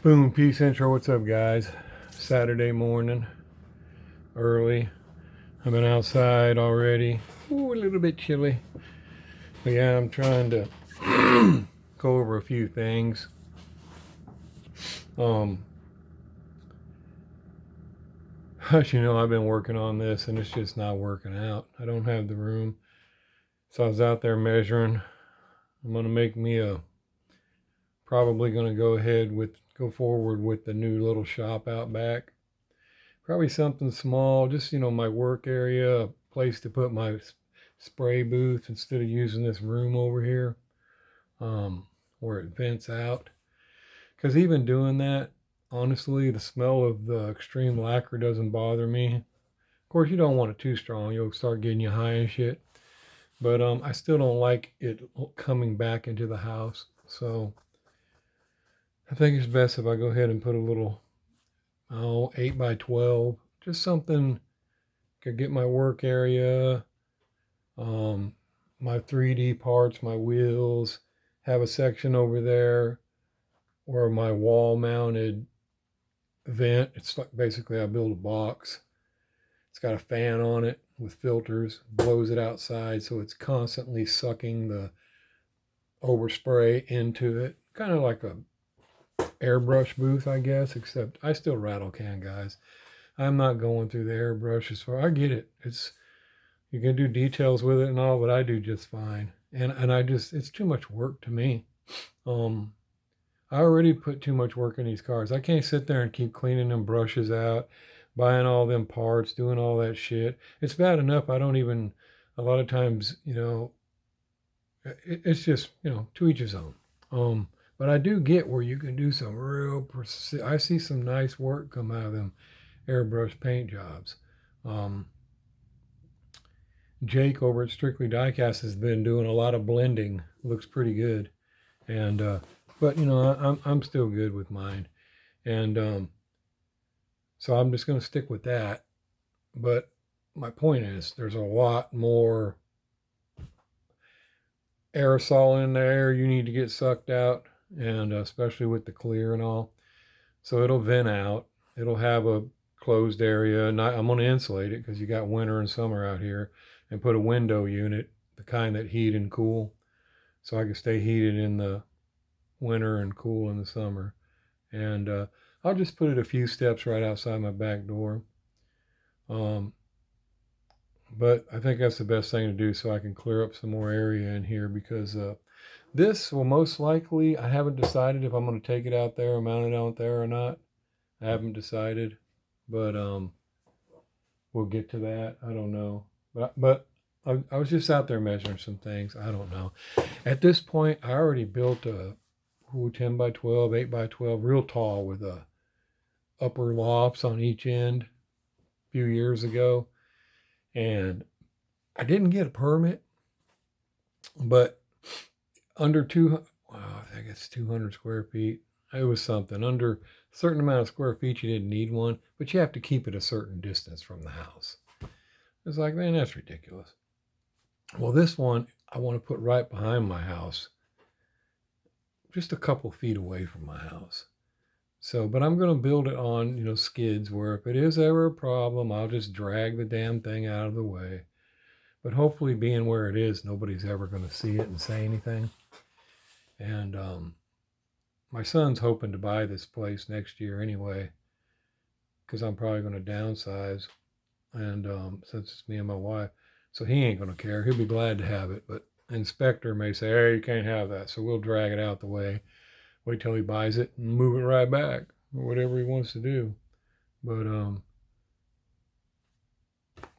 Boom, peace intro. What's up, guys? Saturday morning, early. I've been outside already. Ooh, a little bit chilly. But yeah, I'm trying to go over a few things. Um, as you know, I've been working on this and it's just not working out. I don't have the room. So I was out there measuring. I'm gonna make me probably gonna go forward with the new little shop out back. Probably something small, just my work area, a place to put my spray booth instead of using this room over here, where it vents out. Because even doing that, honestly, the smell of the extreme lacquer doesn't bother me. Of course, you don't want it too strong; you'll start getting you high and shit. But I still don't like it coming back into the house. So I think it's best if I go ahead and put a little 8x12, just something could get my work area, my 3D parts, my wheels, have a section over there where my wall mounted vent. It's like basically I build a box. It's got a fan on it with filters, blows it outside so it's constantly sucking the overspray into it. Kind of like a airbrush booth, I guess, except I still rattle can, guys. I'm not going through the airbrush as far. I get it. You can do details with it and all, but I do just fine. And I just it's too much work to me. Um, I already put too much work in these cars. I can't sit there and keep cleaning them brushes out, buying all them parts, doing all that shit. It's bad enough I don't even a lot of times, it's just, to each his own. But I do get where you can do some I see some nice work come out of them airbrush paint jobs. Um, Jake over at Strictly Diecast has been doing a lot of blending. Looks pretty good. And but I'm still good with mine. And so I'm just going to stick with that. But my point is, there's a lot more aerosol in there you need to get sucked out, and especially with the clear and all. So it'll vent out. It'll have a closed area. I'm going to insulate it because you got winter and summer out here, and put a window unit, the kind that heat and cool, so I can stay heated in the winter and cool in the summer. And I'll just put it a few steps right outside my back door. Um, but I think that's the best thing to do so I can clear up some more area in here because this will most likely, I haven't decided if I'm going to take it out there or mount it out there or not. I haven't decided, but we'll get to that. I don't know. But I was just out there measuring some things. I don't know. At this point, I already built a 10x12, 8x12, real tall with a upper lofts on each end a few years ago. And I didn't get a permit, but under I think it's 200 square feet. It was something. Under a certain amount of square feet, you didn't need one, but you have to keep it a certain distance from the house. It's like, man, that's ridiculous. Well, this one I want to put right behind my house, just a couple feet away from my house. So, but I'm going to build it on, skids where if it is ever a problem, I'll just drag the damn thing out of the way. But hopefully being where it is, nobody's ever going to see it and say anything. And my son's hoping to buy this place next year anyway, because I'm probably going to downsize. And since it's me and my wife, so he ain't going to care. He'll be glad to have it. But inspector may say, hey, you can't have that. So we'll drag it out the way, wait till he buys it and move it right back or whatever he wants to do. But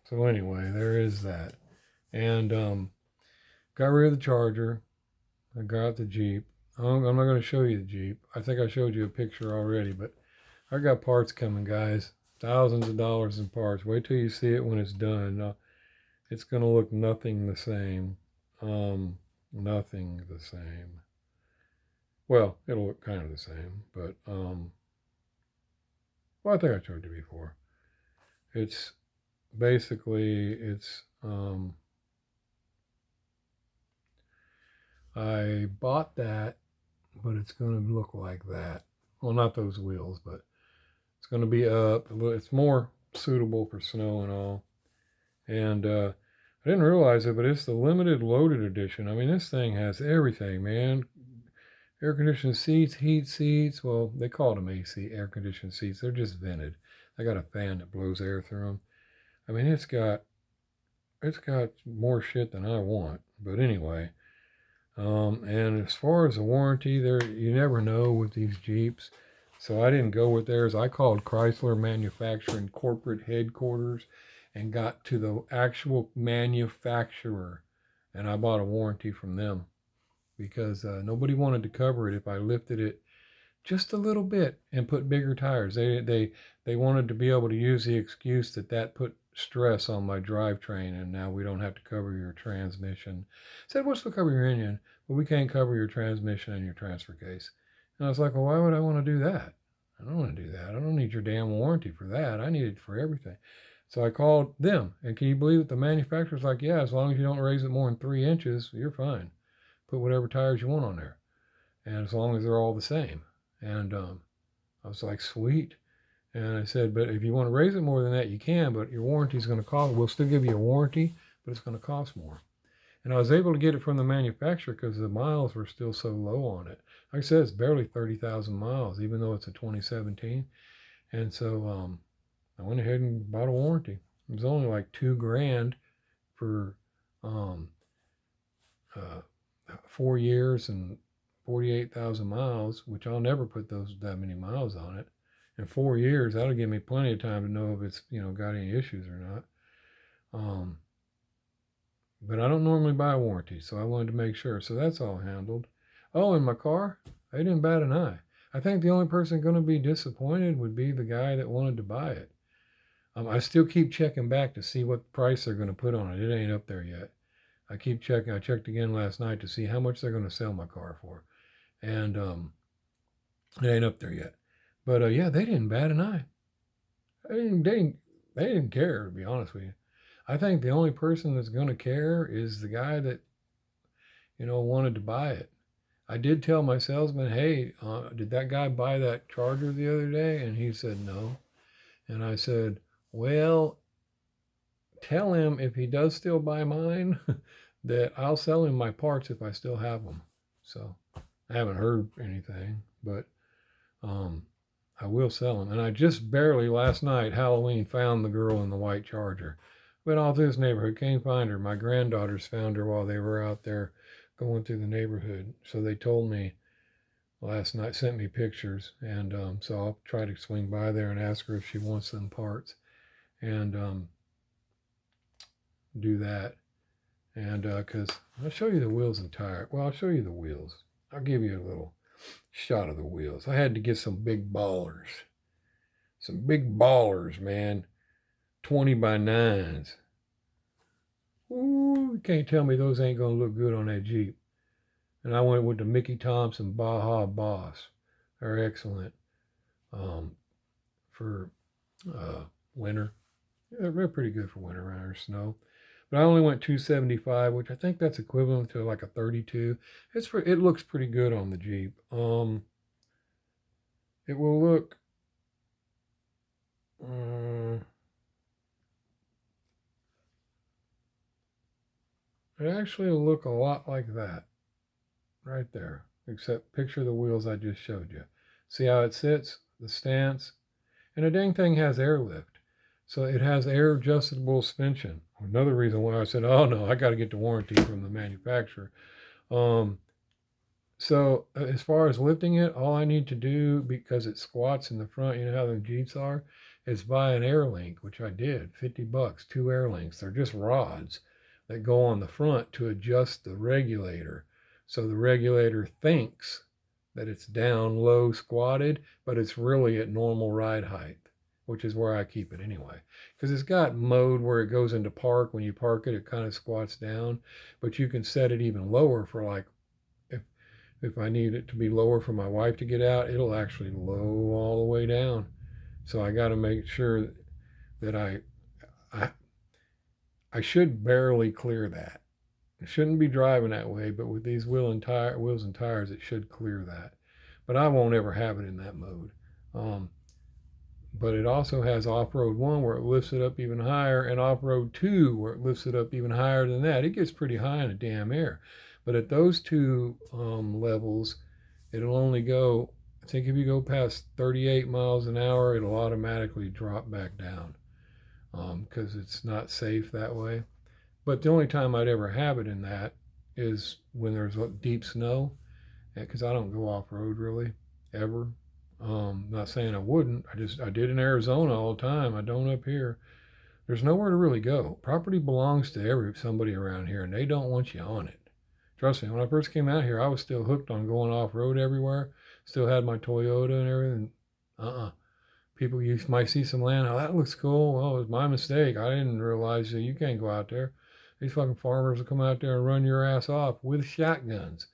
so anyway, there is that. And got rid of the Charger. I got the Jeep. I'm not going to show you the Jeep. I think I showed you a picture already, but I got parts coming, guys. Thousands of dollars in parts. Wait till you see it when it's done. It's going to look nothing the same. Nothing the same. Well, it'll look kind of the same, but well, I think I showed you before. It's basically I bought that, but it's going to look like that Well, not those wheels, but it's going to be up. It's more suitable for snow and all. And I didn't realize it, but it's the limited loaded edition. I mean, this thing has everything, man. Air conditioned seats, heat seats. Well, they call them AC, air conditioned seats. They're just vented. I got a fan that blows air through them. I mean, it's got more shit than I want. But anyway, and as far as the warranty, there you never know with these Jeeps. So I didn't go with theirs. I called Chrysler Manufacturing corporate headquarters and got to the actual manufacturer, and I bought a warranty from them because nobody wanted to cover it if I lifted it just a little bit and put bigger tires. They wanted to be able to use the excuse that put stress on my drivetrain, and now we don't have to cover your transmission. I said, we'll still cover your engine, but we can't cover your transmission and your transfer case. And I was like, well, why would I want to do that? I don't want to do that. I don't need your damn warranty for that. I need it for everything. So I called them, and can you believe it? The manufacturer's like, yeah, as long as you don't raise it more than 3 inches, you're fine. Put whatever tires you want on there, and as long as they're all the same. And I was like, sweet. And I said, but if you want to raise it more than that, you can, but your warranty is going to cost, we'll still give you a warranty, but it's going to cost more. And I was able to get it from the manufacturer because the miles were still so low on it. Like I said, it's barely 30,000 miles, even though it's a 2017. And so I went ahead and bought a warranty. It was only like $2,000 for 4 years and 48,000 miles, which I'll never put that many miles on it. In 4 years, that'll give me plenty of time to know if it's got any issues or not. But I don't normally buy a warranty, so I wanted to make sure. So that's all handled. Oh, and my car, they didn't bat an eye. I think the only person going to be disappointed would be the guy that wanted to buy it. I still keep checking back to see what price they're going to put on it. It ain't up there yet. I keep checking. I checked again last night to see how much they're going to sell my car for. And it ain't up there yet. But yeah, they didn't bat an eye. They didn't care, to be honest with you. I think the only person that's going to care is the guy that, wanted to buy it. I did tell my salesman, hey, did that guy buy that Charger the other day? And he said no. And I said, well, tell him if he does still buy mine that I'll sell him my parts if I still have them. So I haven't heard anything, but I will sell them. And I just barely last night, Halloween, found the girl in the white Charger. Went all through this neighborhood, can't find her. My granddaughters found her while they were out there going through the neighborhood. So they told me last night, sent me pictures. And so I'll try to swing by there and ask her if she wants them parts. And do that. And because I'll show you the wheels and tire. Well, I'll show you the wheels. I'll give you a little shot of the wheels. I had to get some big ballers. Some big ballers, man. 20 by 9s. Ooh, you can't tell me those ain't going to look good on that Jeep. And I went with the Mickey Thompson Baja Boss. They're excellent for winter. Yeah, they're pretty good for winter around or snow. But I only went 275, which I think that's equivalent to like a 32. It looks pretty good on the Jeep. It will look it actually will look a lot like that right there, except picture the wheels I just showed you. See how it sits, the stance, and the dang thing has airlift. So it has air adjustable suspension. Another reason why I said, oh no, I got to get the warranty from the manufacturer. So as far as lifting it, all I need to do, because it squats in the front, you know how the Jeeps are, is buy an air link, which I did, $50, 2 air links. They're just rods that go on the front to adjust the regulator. So the regulator thinks that it's down low squatted, but it's really at normal ride height, which is where I keep it anyway. Because it's got mode where it goes into park. When you park it, it kind of squats down, but you can set it even lower for like, if I need it to be lower for my wife to get out, it'll actually low all the way down. So I got to make sure that I should barely clear that. It shouldn't be driving that way, but with these wheels and tires, it should clear that. but I won't ever have it in that mode. Um, but it also has off-road 1 where it lifts it up even higher, and off-road 2 where it lifts it up even higher than that. It gets pretty high in the damn air. But at those two levels, it'll only go, I think if you go past 38 miles an hour, it'll automatically drop back down because it's not safe that way. But the only time I'd ever have it in that is when there's deep snow, because I don't go off-road really, ever. Not saying I wouldn't. I did in Arizona all the time. I don't up here. There's nowhere to really go. Property belongs to somebody around here, and they don't want you on it. Trust me, when I first came out here, I was still hooked on going off-road everywhere. Still had my Toyota and everything. People might see some land. Oh, that looks cool. Well, it was my mistake. I didn't realize that you can't go out there. These fucking farmers will come out there and run your ass off with shotguns.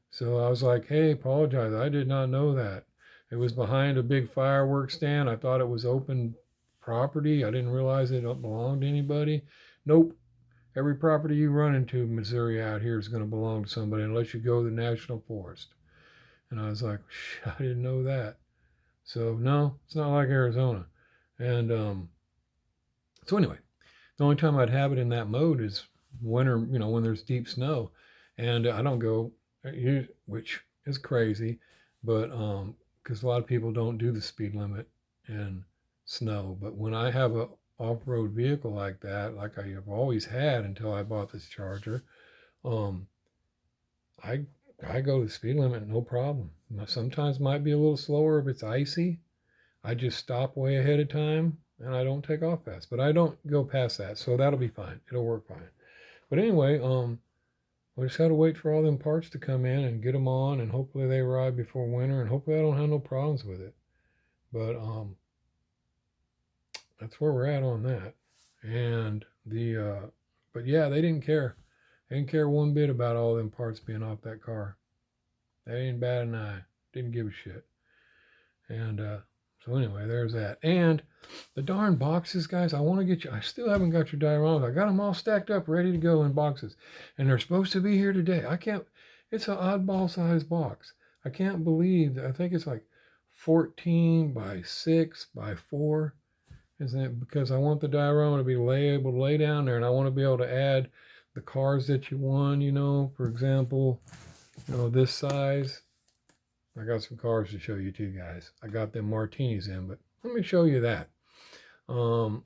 So I was like, hey, apologize. I did not know that. It was behind a big fireworks stand. I thought it was open property. I didn't realize it belonged to anybody. Nope. Every property you run into in Missouri out here is going to belong to somebody unless you go to the National Forest. And I was like, I didn't know that. So no, it's not like Arizona. And so anyway, the only time I'd have it in that mode is winter, when there's deep snow. And I don't go, which is crazy, but because a lot of people don't do the speed limit in snow. But when I have a off-road vehicle like that, like I have always had until I bought this Charger, I go the speed limit no problem. Sometimes might be a little slower if it's icy. I just stop way ahead of time and I don't take off fast. But I don't go past that, so that'll be fine. It'll work fine. But anyway, we just had to wait for all them parts to come in and get them on, and hopefully they arrive before winter, and hopefully I don't have no problems with it. But that's where we're at on that. And but yeah, they didn't care. They didn't care one bit about all them parts being off that car. They ain't bat an eye. Didn't give a shit. And so anyway, there's that. And the darn boxes, guys, I still haven't got your dioramas. I got them all stacked up, ready to go in boxes. And they're supposed to be here today. It's an oddball size box. I can't believe, I think it's like 14 by 6 by 4. Isn't it? Because I want the diorama to be able to lay down there, and I want to be able to add the cars that you won, for example, this size. I got some cars to show you too, guys. I got them Martinis in, but let me show you that. And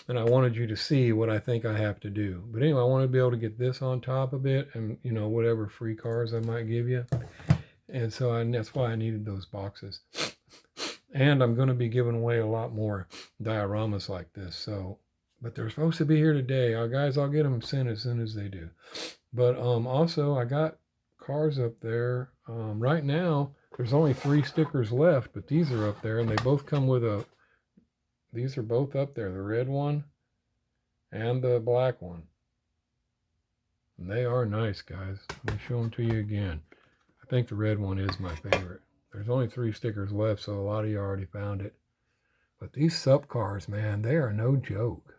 I wanted you to see what I think I have to do. But anyway, I want to be able to get this on top of it and, whatever free cars I might give you. And so that's why I needed those boxes. And I'm going to be giving away a lot more dioramas like this. So, but they're supposed to be here today. Guys, I'll get them sent as soon as they do. But also, I got cars up there. Right now, there's only 3 stickers left, but these are up there, and they both come with these are both up there, the red one and the black one. And they are nice, guys. Let me show them to you again. I think the red one is my favorite. There's only 3 stickers left, so a lot of you already found it. But these sup cars, man, they are no joke.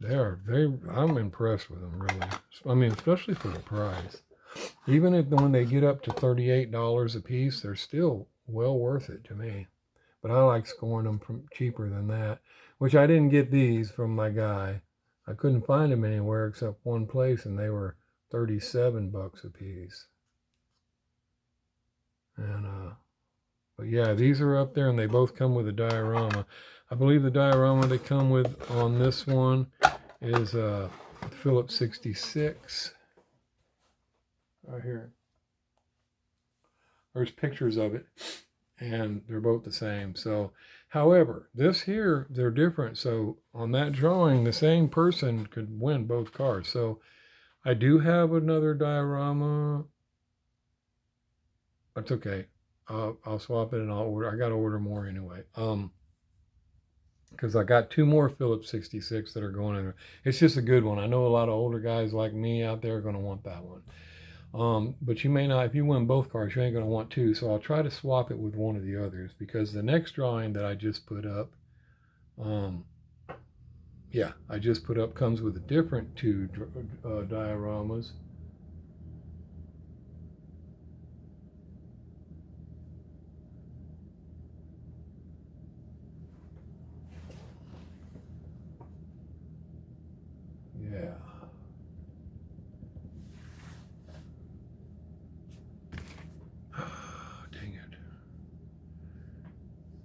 I'm impressed with them, really. I mean, especially for the price. Even when they get up to $38 a piece, they're still well worth it to me. But I like scoring them from cheaper than that, which I didn't get these from my guy. I couldn't find them anywhere except one place, and they were $37 a piece. And but yeah, these are up there, and they both come with a diorama. I believe the diorama they come with on this one is Phillips 66. Right here. There's pictures of it, and they're both the same. So, however, this here, they're different. So on that drawing, the same person could win both cars. So I do have another diorama. That's okay. I'll swap it and I'll order. I got to order more anyway. Because I got 2 more Phillips 66 that are going in there. It's just a good one. I know a lot of older guys like me out there are going to want that one. But you may not, if you win both cars, you ain't going to want 2. So I'll try to swap it with one of the others, because the next drawing that I just put up, comes with a different 2 dioramas.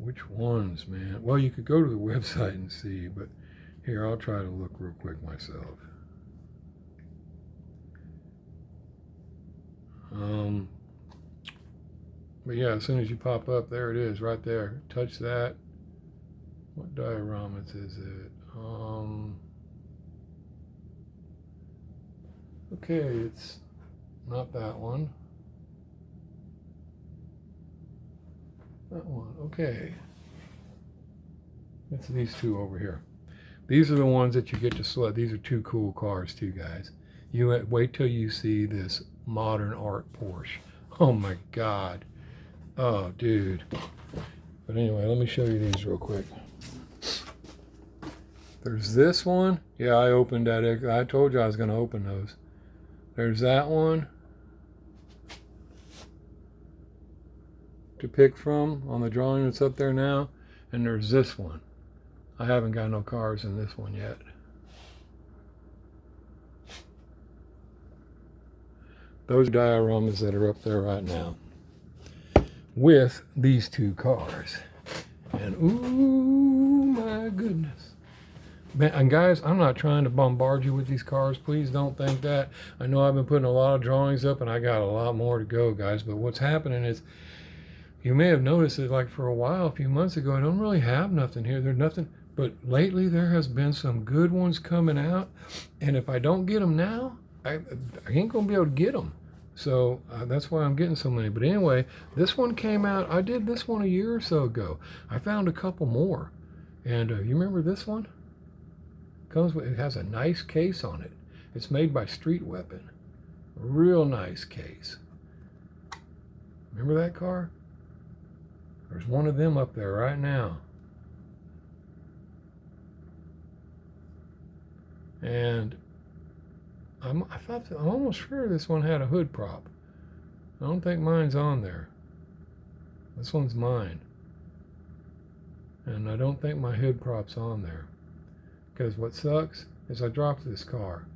which ones, man? Well, you could go to the website and see, but here, I'll try to look real quick myself. But yeah, as soon as you pop up, there it is, right there. Touch that. What dioramas is it? Okay, it's not that one. That one, okay. It's these two over here. These are the ones that you get to select. These are two cool cars too, guys. You wait till you see this Modernart Porsche. Oh my God. Oh, dude. But anyway, let me show you these real quick. There's this one. Yeah, I opened that. I told you I was going to open those. There's that one to pick from on the drawing that's up there now. And there's this one. I haven't got no cars in this one yet. Those dioramas that are up there right now with these two cars. And ooh, my goodness. Man, and guys, I'm not trying to bombard you with these cars. Please don't think that. I know I've been putting a lot of drawings up and I got a lot more to go, guys. But what's happening is, you may have noticed that like for a while, a few months ago, I don't really have nothing here. There's nothing. But lately there has been some good ones coming out. And if I don't get them now, I ain't going to be able to get them. So that's why I'm getting so many. But anyway, this one came out. I did this one a year or so ago. I found a couple more. And you remember this one? It has a nice case on it. It's made by Street Weapon. Real nice case. Remember that car? There's one of them up there right now. And I'm almost sure this one had a hood prop. I don't think mine's on there. This one's mine. And I don't think my hood prop's on there. Because what sucks is I dropped this car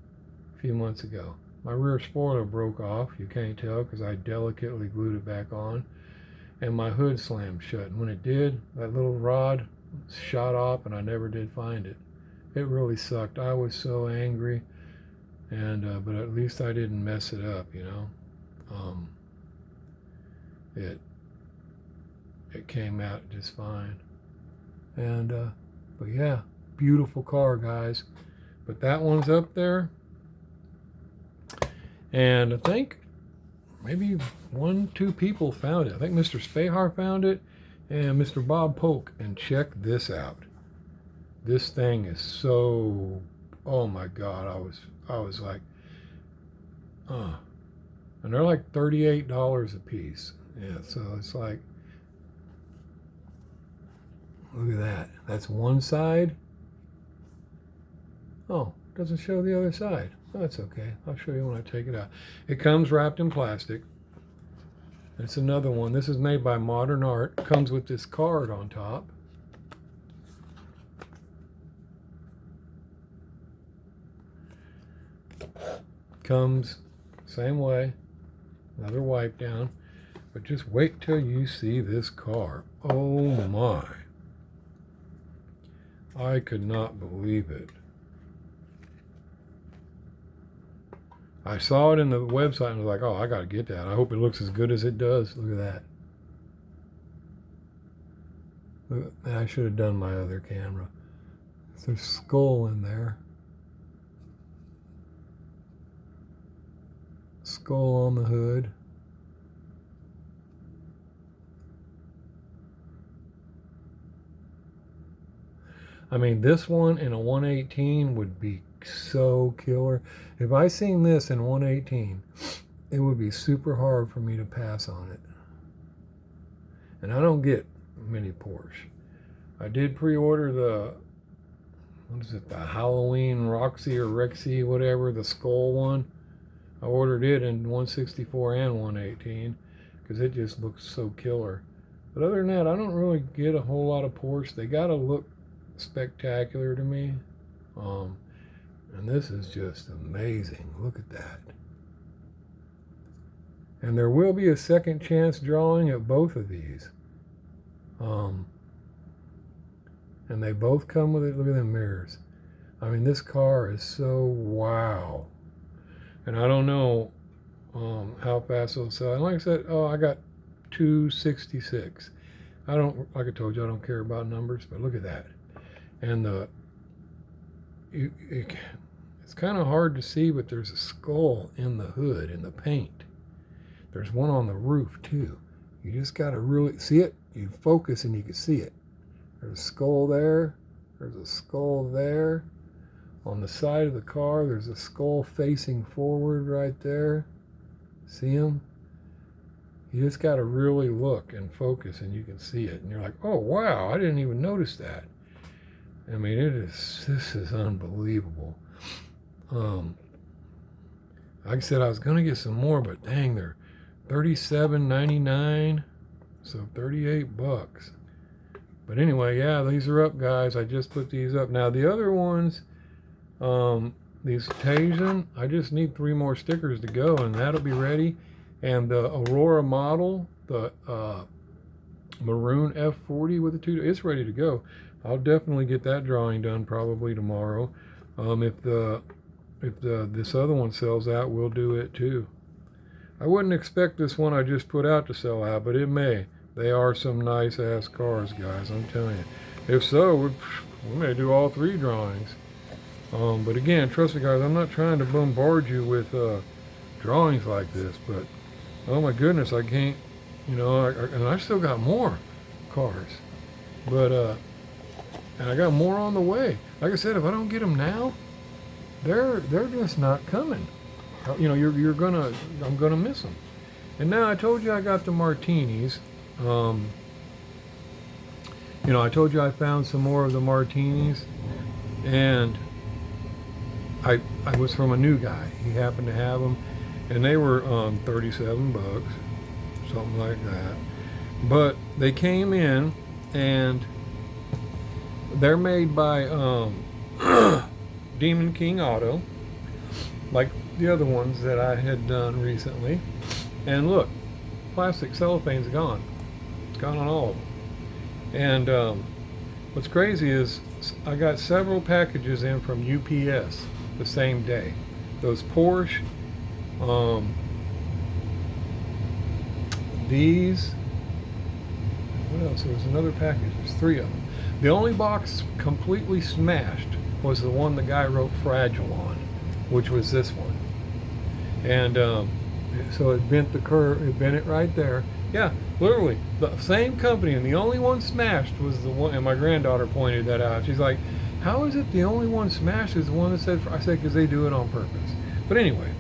a few months ago. My rear spoiler broke off. You can't tell because I delicately glued it back on. And my hood slammed shut. And when it did, that little rod shot off and I never did find it. It really sucked. I was so angry. And but at least I didn't mess it up, you know. It came out just fine. And but yeah, beautiful car, guys. But that one's up there. And I think maybe 1-2 people found it. I think Mr. Spahar found it and Mr. Bob Polk. And check this out. This thing is so, oh my God, I was like, and they're like $38 a piece. Yeah, so it's like, look at that. That's one side. Oh, doesn't show the other side. Oh, that's okay. I'll show you when I take it out. It comes wrapped in plastic. It's another one. This is made by Modernart. Comes with this card on top. Comes same way, another wipe down, but just wait till you see this car. Oh my, I could not believe it. I saw it in the website and was like, oh, I gotta get that. I hope it looks as good as it does. Look at that. Look, I should have done my other camera. There's a skull in there. Skull on the hood. I mean, this one in a 118 would be so killer. If I seen this in 118, it would be super hard for me to pass on it. And I don't get many Porsche. I did pre-order the, what is it, the Halloween Roxy or Rexy, whatever, the skull one. I ordered it in 164 and 118 because it just looks so killer. But other than that, I don't really get a whole lot of Porsche. They gotta look spectacular to me. And this is just amazing. Look at that. And there will be a second chance drawing at both of these. And they both come with it. Look at them mirrors. I mean, this car is so wow. And I don't know how fast it'll sell. And like I said, I got 266. I don't, like I told you, I don't care about numbers, but look at that. And it's kind of hard to see, but there's a skull in the hood, in the paint. There's one on the roof too. You just got to really see it. You focus and you can see it. There's a skull there. There's a skull there. On the side of the car, there's a skull facing forward right there. See him? You just got to really look and focus and you can see it. And you're like, oh, wow, I didn't even notice that. I mean, this is unbelievable. Like I said, I was going to get some more, but dang, they're $37.99, so 38 bucks. But anyway, yeah, these are up, guys. I just put these up. Now, the other ones, these Tazen, I just need 3 more stickers to go, and that'll be ready. And the Aurora model, the maroon F40 with the 2, it's ready to go. I'll definitely get that drawing done probably tomorrow. If this other one sells out, we'll do it too. I wouldn't expect this one I just put out to sell out, but it may. They are some nice ass cars, guys, I'm telling you. If so, we may do all 3 drawings. But again, trust me, guys, I'm not trying to bombard you with drawings like this, but oh my goodness, I can't, you know, and I still got more cars. But and I got more on the way. Like I said, if I don't get them now, they're just not coming. You know, I'm gonna miss them. And now I told you I got the Martinis. You know, I told you I found some more of the Martinis, and I was from a new guy. He happened to have them, and they were 37 bucks, something like that. But they came in, and they're made by Demon King Auto, like the other ones that I had done recently. And look, plastic cellophane's gone. It's gone on all of them. And what's crazy is I got several packages in from UPS the same day. Those Porsche, these, what else? There was another package. There's 3 of them. The only box completely smashed was the one the guy wrote fragile on, which was this one. And so it bent the curve, it bent it right there. Yeah, literally, the same company, and the only one smashed was the one, and my granddaughter pointed that out. She's like, how is it the only one smashed is the one that said, I said, because they do it on purpose. But anyway,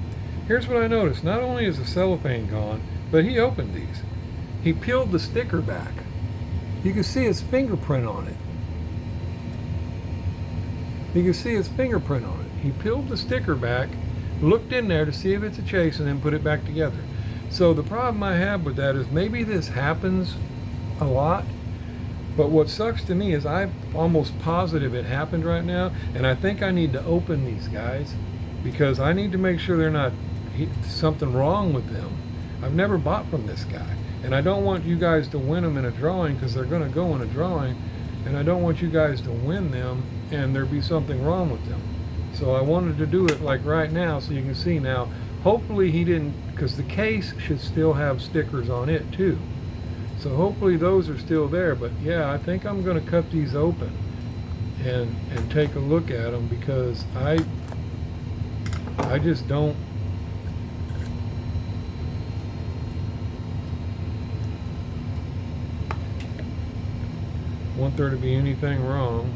here's what I noticed. Not only is the cellophane gone, but he opened these. He peeled the sticker back. You can see his fingerprint on it. You can see his fingerprint on it. He peeled the sticker back, looked in there to see if it's a chase, and then put it back together. So the problem I have with that is maybe this happens a lot, but what sucks to me is I'm almost positive it happened right now, and I think I need to open these guys because I need to make sure they're not something wrong with them. I've never bought from this guy, and I don't want you guys to win them in a drawing because they're going to go in a drawing, and I don't want you guys to win them and there be something wrong with them. So I wanted to do it like right now so you can see now. Hopefully he didn't, because the case should still have stickers on it too. So hopefully those are still there. But yeah, I think I'm going to cut these open and take a look at them because I just don't. Want there to be anything wrong.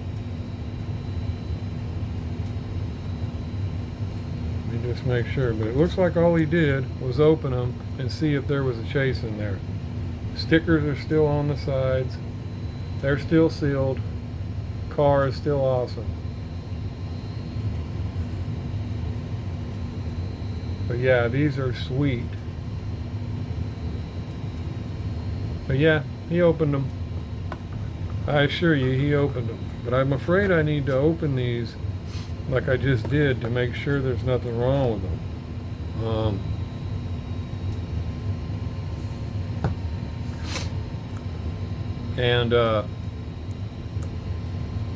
Let me just make sure, but it looks like all he did was open them and see if there was a chase in there. Stickers are still on the sides. They're still sealed. Car is still awesome. But yeah, these are sweet. But yeah, he opened them. I assure you, he opened them. But I'm afraid I need to open these like I just did to make sure there's nothing wrong with them.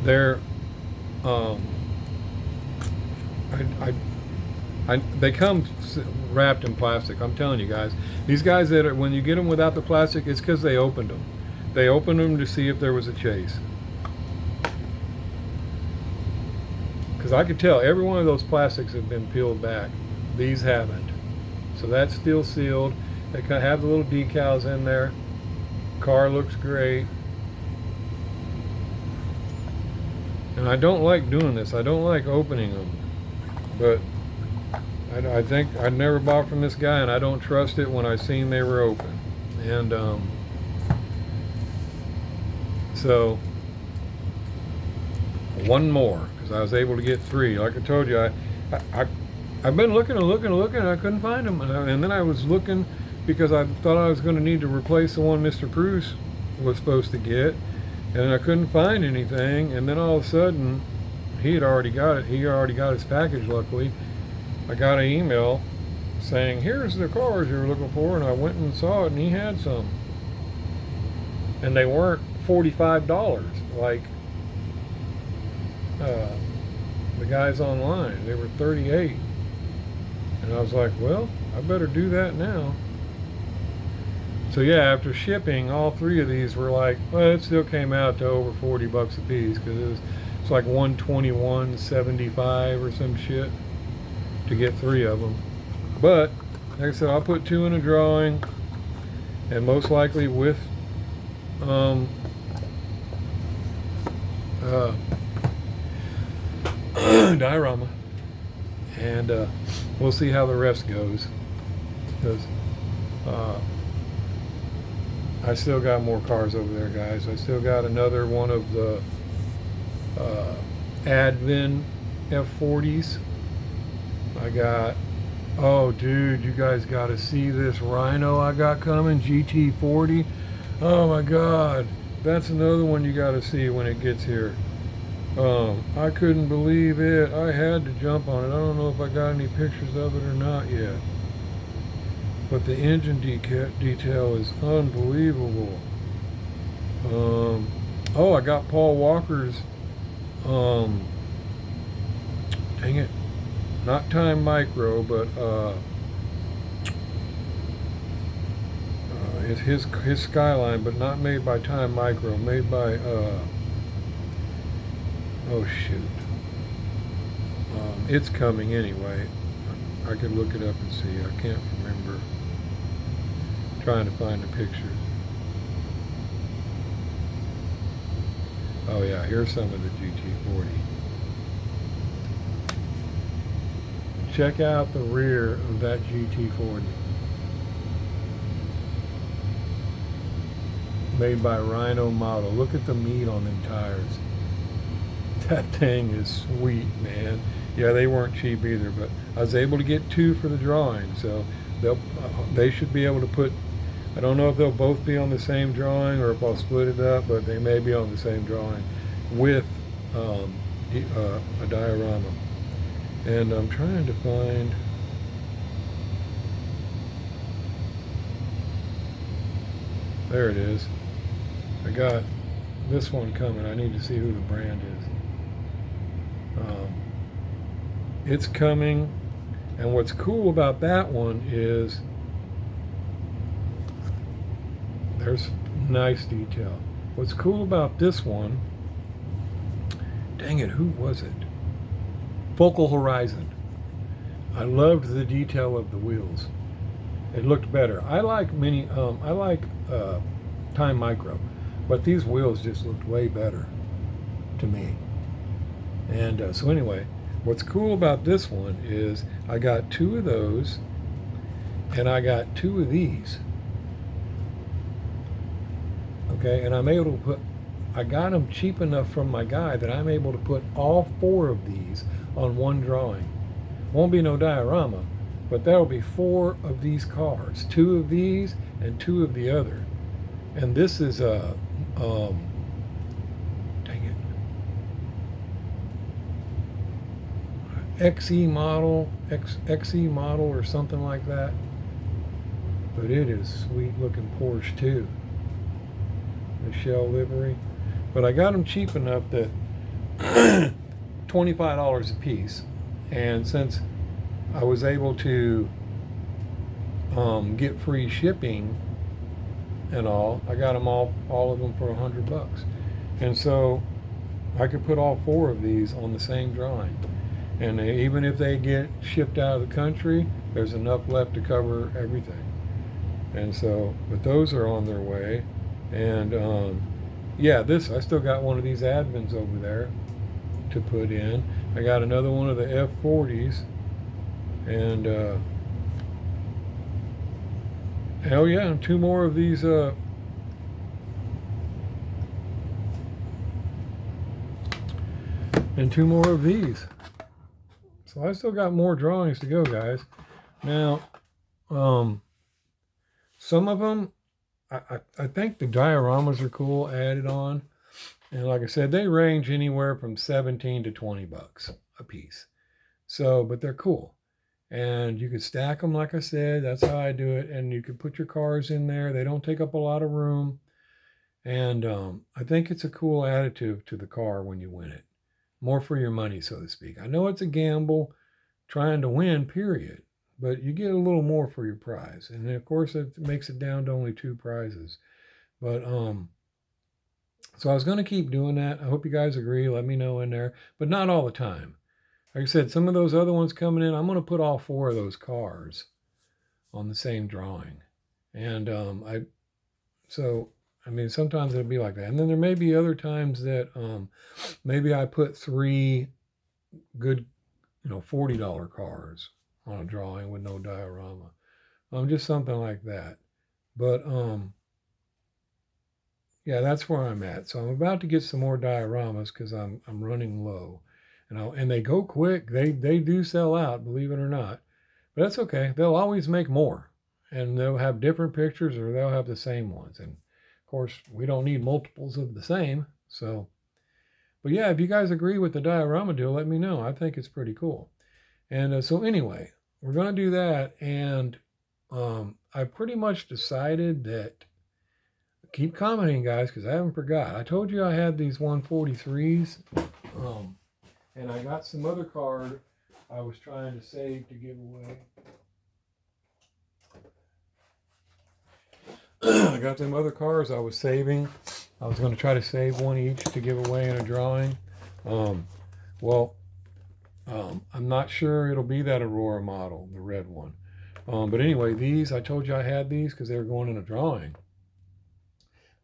they're um, they come wrapped in plastic. I'm telling you guys, these guys that are, when you get them without the plastic, it's because they opened them. They opened them to see if there was a chase. Because I could tell every one of those plastics have been peeled back. These haven't. So that's still sealed. They kind of have the little decals in there. Car looks great. And I don't like doing this. I don't like opening them. But I think I'd never bought from this guy, and I don't trust it when I seen they were open. And so one more, because I was able to get 3. Like I told you, I've been looking and looking and looking, and I couldn't find them. And then I was looking because I thought I was going to need to replace the one Mr. Bruce was supposed to get, and I couldn't find anything. And then all of a sudden, he had already got it. He already got his package, luckily. I got an email saying, here's the cars you were looking for, and I went and saw it, and he had some. And they weren't $45 like the guys online. They were $38. And I was like, well, I better do that now. So yeah, after shipping, all 3 of these were like, well, it still came out to over $40 a piece, because it's like $121.75 or some shit to get 3 of them. But like I said, I'll put 2 in a drawing, and most likely with diorama, and we'll see how the rest goes, because I still got more cars over there, guys. I still got another one of the Advent F40s. I got, oh dude, you guys got to see this Rhino I got coming, GT40. Oh my god, that's another one you got to see when it gets here. I couldn't believe it. I had to jump on it. I don't know if I got any pictures of it or not yet, but the engine detail is unbelievable. Oh, I got Paul Walker's dang it, not Time Micro, but it's his Skyline, but not made by Time Micro, made by oh shoot, it's coming anyway. I could look it up and see. I can't remember. Trying to find the pictures. Oh yeah, here's some of the GT40. Check out the rear of that GT40. Made by Rhino Model. Look at the meat on them tires. That thing is sweet, man. Yeah, they weren't cheap either, but I was able to get 2 for the drawing, so they should be able to put, I don't know if they'll both be on the same drawing or if I'll split it up, but they may be on the same drawing with a diorama. And I'm trying to find, there it is. I got this one coming. I need to see who the brand is. It's coming, and what's cool about that one is there's nice detail. What's cool about this one, dang it, who was it? Focal Horizon. I loved the detail of the wheels. It looked better. I like Time Micro, but these wheels just looked way better to me. And so anyway, what's cool about this one is I got 2 of those, and I got 2 of these. Okay, and I'm able to put, I got them cheap enough from my guy that I'm able to put all 4 of these on one drawing. Won't be no diorama, but that'll be 4 of these cars, 2 of these and 2 of the other. And this is a dang it, XE model or something like that. But it is sweet looking Porsche too. The shell livery. But I got them cheap enough that $25 a piece. And since I was able to get free shipping and all, I got them all of them for $100. And so I could put all 4 of these on the same drawing. And even if they get shipped out of the country, there's enough left to cover everything. And so, but those are on their way. And yeah, I still got one of these admins over there to put in. I got another one of the F40s. And hell yeah, and 2 more of these and 2 more of these. So I still got more drawings to go, guys. Now, some of them, I think the dioramas are cool added on. And like I said, they range anywhere from 17 to 20 bucks a piece. So, but they're cool. And you could stack them, like I said, that's how I do it. And you could put your cars in there. They don't take up a lot of room. And I think it's a cool additive to the car when you win it. More for your money, so to speak. I know it's a gamble trying to win, period. But you get a little more for your prize. And of course, it makes it down to only 2 prizes. But so I was going to keep doing that. I hope you guys agree. Let me know in there. But not all the time. Like I said, some of those other ones coming in, I'm going to put all 4 of those cars on the same drawing. And I mean, sometimes it'll be like that. And then there may be other times that maybe I put 3 good, $40 cars on a drawing with no diorama. Just something like that. But yeah, that's where I'm at. So I'm about to get some more dioramas because I'm running low. And they go quick. They do sell out, believe it or not. But that's okay. They'll always make more. And they'll have different pictures or they'll have the same ones. And of course, we don't need multiples of the same. So, but yeah, if you guys agree with the diorama deal, let me know. I think it's pretty cool. And so anyway, we're going to do that. And I pretty much decided that, keep commenting, guys, because I haven't forgot. I told you I had these 143s. And I got some other card I was trying to save to give away. I got them other cars I was saving. I was going to try to save one each to give away in a drawing. I'm not sure it'll be that Aurora model, the red one. But anyway, these, I told you I had these because they were going in a drawing.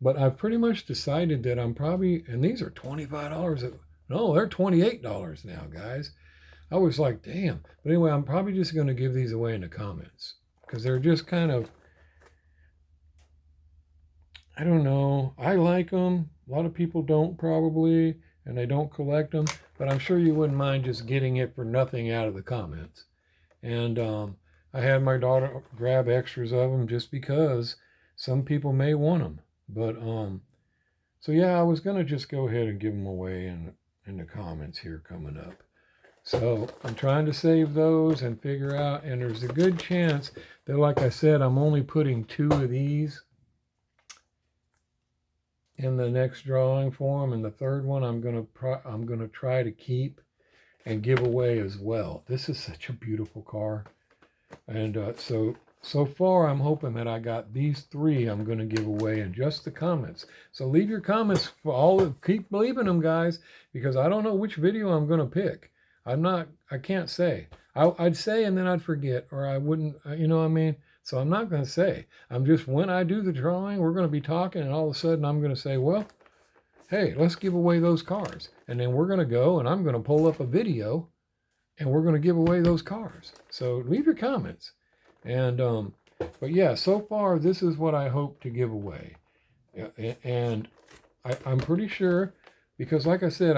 But I've pretty much decided that I'm probably, and these are $25. No, they're $28 now, guys. I was like, damn. But anyway, I'm probably just going to give these away in the comments because they're just kind of, I don't know. I like them. A lot of people don't probably, and they don't collect them. But I'm sure you wouldn't mind just getting it for nothing out of the comments. And I had my daughter grab extras of them just because some people may want them. But so yeah, I was going to just go ahead and give them away in the comments here coming up. So I'm trying to save those and figure out, and there's a good chance that, like I said, I'm only putting 2 of these in the next drawing for them, and the third one I'm gonna try to keep and give away as well. This is such a beautiful car, and so far I'm hoping that I got these 3 I'm going to give away in just the comments. So leave your comments keep leaving them, guys, because I don't know which video I'm going to pick. I can't say. I'd say and then I'd forget, or I wouldn't, you know what I mean? So I'm not going to say. I'm just, when I do the drawing, we're going to be talking, and all of a sudden I'm going to say, well, hey, let's give away those cars. And then we're going to go and I'm going to pull up a video and we're going to give away those cars. So leave your comments. And, but yeah, so far, this is what I hope to give away. And I'm pretty sure, because like I said,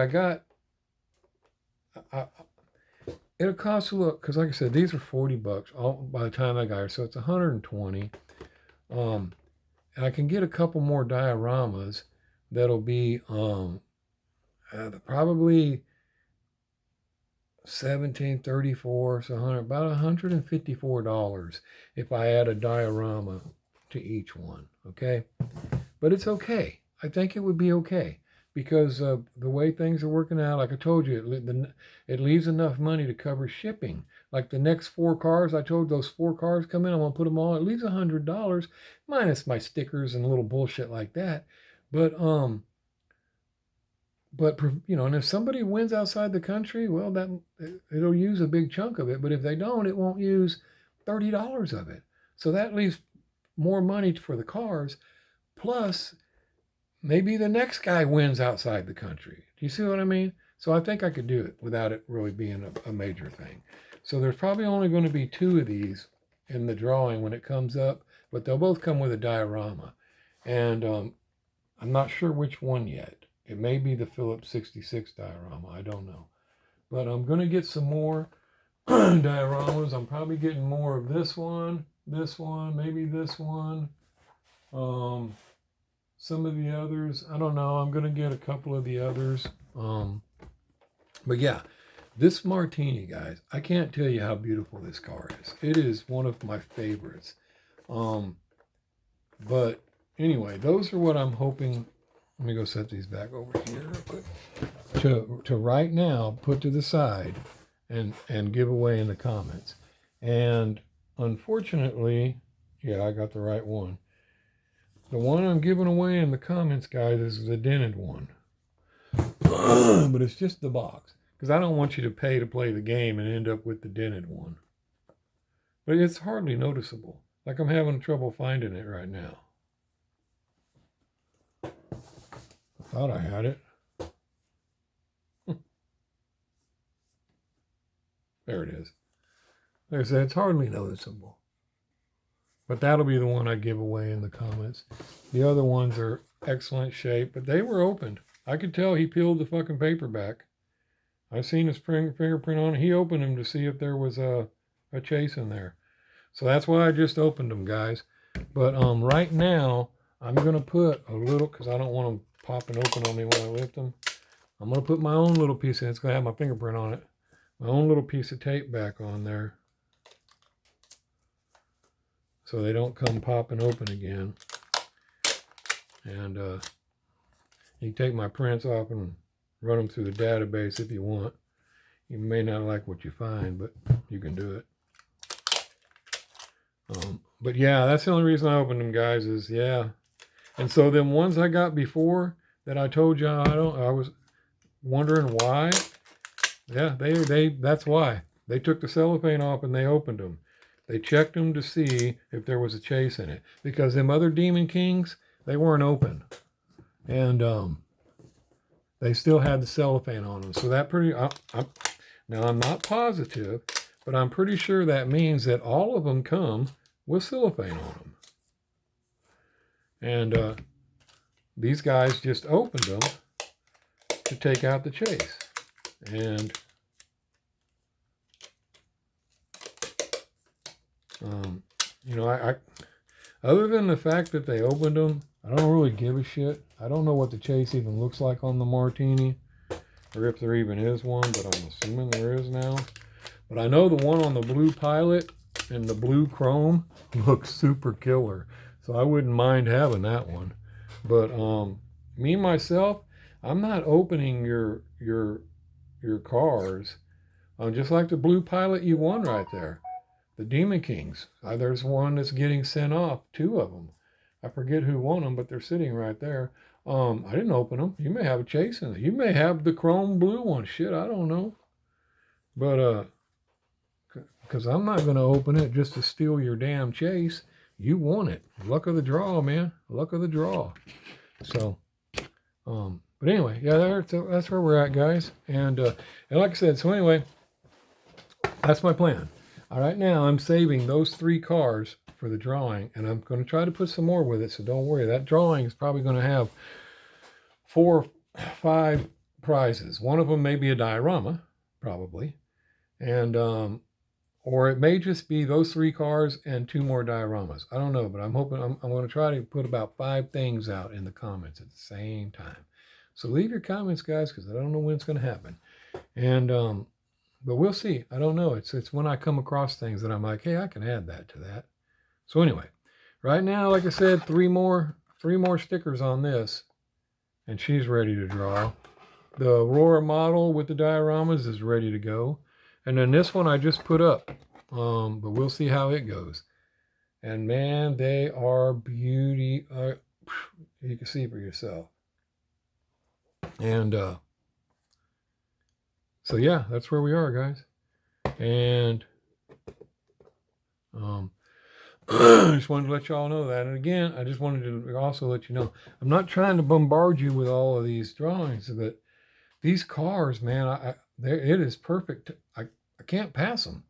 it'll cost a little, because like I said, these are $40 all by the time I got here. So it's 120. And I can get a couple more dioramas that'll be probably 1734, so about $154 if I add a diorama to each one. Okay, but it's okay. I think it would be okay because the way things are working out, like I told you, it leaves enough money to cover shipping. Like the next 4 cars, I told those 4 cars come in, I'm gonna put them all. It leaves $100 minus my stickers and little bullshit like that. But you know, and if somebody wins outside the country, well, that it'll use a big chunk of it. But if they don't, it won't use $30 of it. So that leaves more money for the cars. Plus, maybe the next guy wins outside the country. Do you see what I mean? So I think I could do it without it really being a major thing. So there's probably only going to be 2 of these in the drawing when it comes up, but they'll both come with a diorama. And I'm not sure which one yet. It may be the Philips 66 diorama. I don't know. But I'm going to get some more dioramas. I'm probably getting more of this one, maybe this one. Some of the others, I don't know. I'm going to get a couple of the others. But yeah, this Martini, guys, I can't tell you how beautiful this car is. It is one of my favorites. But anyway, those are what I'm hoping. Let me go set these back over here real quick. To right now put to the side and give away in the comments. And unfortunately, yeah, I got the right one. The one I'm giving away in the comments, guys, is the dented one. But it's just the box. Because I don't want you to pay to play the game and end up with the dented one. But it's hardly noticeable. Like I'm having trouble finding it right now. I thought I had it. There it is. Like I said, it's hardly noticeable. But that'll be the one I give away in the comments. The other ones are excellent shape, but they were opened. I could tell he peeled the fucking paper back. I seen his fingerprint on it. He opened them to see if there was a chase in there. So that's why I just opened them, guys. But right now, I'm going to put a little, because I don't want them popping open on me when I lift them. I'm going to put my own little piece in. It's going to have my fingerprint on it. My own little piece of tape back on there. So they don't come popping open again. And you can take my prints off and run them through the database if you want. You may not like what you find, but you can do it. But yeah, that's the only reason I opened them, guys, is yeah. And so them ones I got before that I told you I was wondering why. Yeah, that's why. They took the cellophane off and they opened them. They checked them to see if there was a chase in it. Because them other Demon Kings, they weren't open. And they still had the cellophane on them. So that now I'm not positive, but I'm pretty sure that means that all of them come with cellophane on them. And these guys just opened them to take out the chase. And you know, I other than the fact that they opened them, I don't really give a shit. I don't know what the chase even looks like on the Martini, or if there even is one, but I'm assuming there is now. But I know the one on the blue Pilot and the blue chrome looks super killer, so I wouldn't mind having that one. But me myself, I'm not opening your cars. Just like the blue Pilot you won right there. The Demon Kings. There's one that's getting sent off, 2 of them. I forget who won them, but they're sitting right there. I didn't open them. You may have a chase in it. You may have the chrome blue one. Shit, I don't know. But, because I'm not going to open it just to steal your damn chase. You won it. Luck of the draw, man. Luck of the draw. So, but anyway, yeah, that's where we're at, guys. And like I said, so anyway, that's my plan. All right, now I'm saving those 3 cars for the drawing, and I'm going to try to put some more with it, so don't worry. That drawing is probably going to have 4 or 5 prizes. One of them may be a diorama, probably, and or it may just be those 3 cars and 2 more dioramas. I don't know, but I'm hoping I'm going to try to put about 5 things out in the comments at the same time. So leave your comments, guys, because I don't know when it's going to happen. And but we'll see. I don't know. It's when I come across things that I'm like, hey, I can add that to that. So anyway, right now, like I said, 3 more stickers on this, and she's ready to draw. The Aurora model with the dioramas is ready to go. And then this one I just put up, but we'll see how it goes. And man, they are beauty. You can see for yourself. And so yeah, that's where we are, guys. And I just wanted to let y'all know that. And again, I just wanted to also let you know, I'm not trying to bombard you with all of these drawings, but these cars, man, it is perfect. I can't pass them.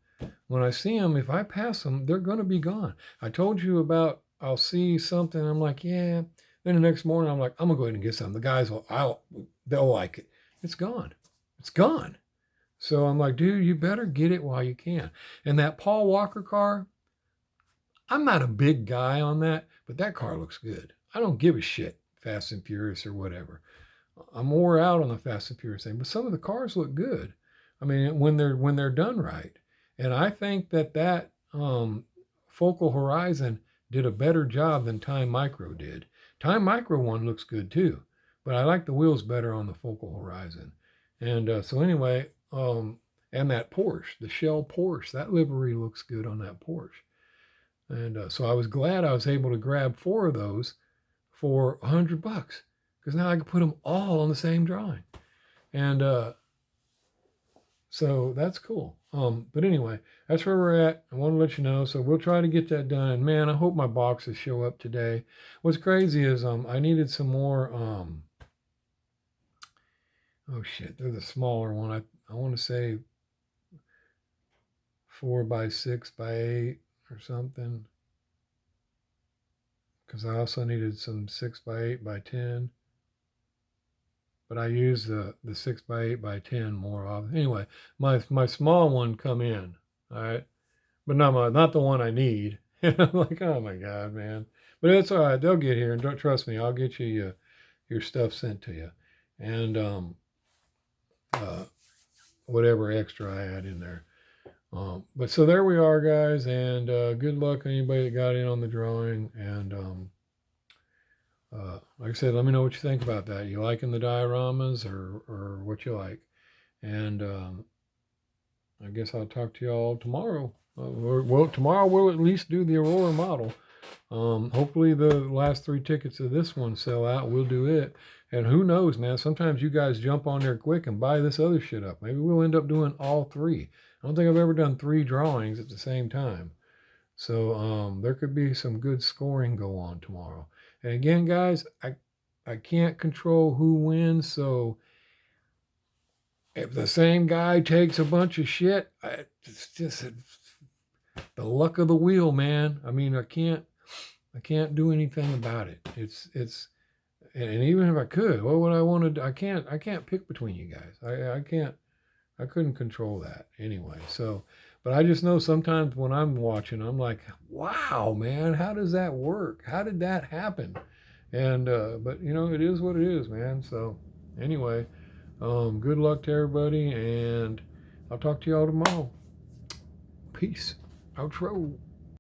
When I see them, if I pass them, they're going to be gone. I told you about, I'll see something, I'm like, yeah. Then the next morning, I'm like, I'm going to go ahead and get some. The guys they'll like it. It's gone. It's gone. So I'm like, dude, you better get it while you can. And that Paul Walker car, I'm not a big guy on that, but that car looks good. I don't give a shit, Fast and Furious or whatever. I'm more out on the Fast and Furious thing, but some of the cars look good. I mean, when they're done right. And I think that Focal Horizon did a better job than Time Micro did. Time Micro one looks good too, but I like the wheels better on the Focal Horizon. And so anyway, and that Porsche, the Shell Porsche, that livery looks good on that Porsche. And so I was glad I was able to grab 4 of those for $100 because now I can put them all on the same drawing. And so that's cool. But anyway, that's where we're at. I want to let you know. So we'll try to get that done. And man, I hope my boxes show up today. What's crazy is I needed some more. Oh shit, they're the smaller one. I want to say 4x6x8 or something. Because I also needed some 6x8x10. But I use the 6x8x10 more often. Anyway, my small one come in, all right, but not the one I need. I'm like, oh my god, man! But it's all right. They'll get here, and don't trust me. I'll get you your stuff sent to you, and whatever extra I add in there. But so there we are, guys, and good luck to anybody that got in on the drawing. And like I said, let me know what you think about that. You liking the dioramas or what you like? And I guess I'll talk to y'all tomorrow. Well, tomorrow we'll at least do the Aurora model. Hopefully the last 3 tickets of this one sell out. We'll do it. And who knows, man? Sometimes you guys jump on there quick and buy this other shit up. Maybe we'll end up doing all 3. I don't think I've ever done 3 drawings at the same time. So there could be some good scoring go on tomorrow. And again, guys, I can't control who wins. So if the same guy takes a bunch of shit, it's just the luck of the wheel, man. I mean, I can't do anything about it. And even if I could, what would I want to do? I can't pick between you guys. I couldn't control that anyway. So, but I just know sometimes when I'm watching, I'm like, wow, man, how does that work? How did that happen? And, but you know, it is what it is, man. So anyway, good luck to everybody, and I'll talk to y'all tomorrow. Peace. Outro.